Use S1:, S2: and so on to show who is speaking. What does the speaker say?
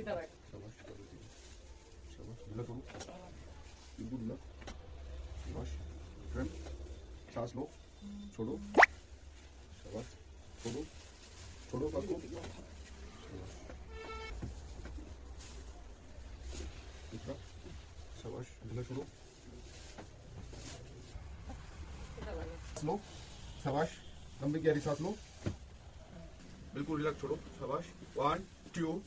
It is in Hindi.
S1: सीधा बैठ।
S2: शाबाश, शाबाश, ढीला छोड़ो, बिल्कुल ढीला, शाबाश, टर्न, सांस लो, छोड़ो, शाबाश, छोड़ो, छोड़ो सांस को, दूसरा, शाबाश, ढीला छोड़ो, सांस लो, शाबाश, लंबी गहरी सांस लो, बिल्कुल रिलैक्स छोड़ो, शाबाश, 1 2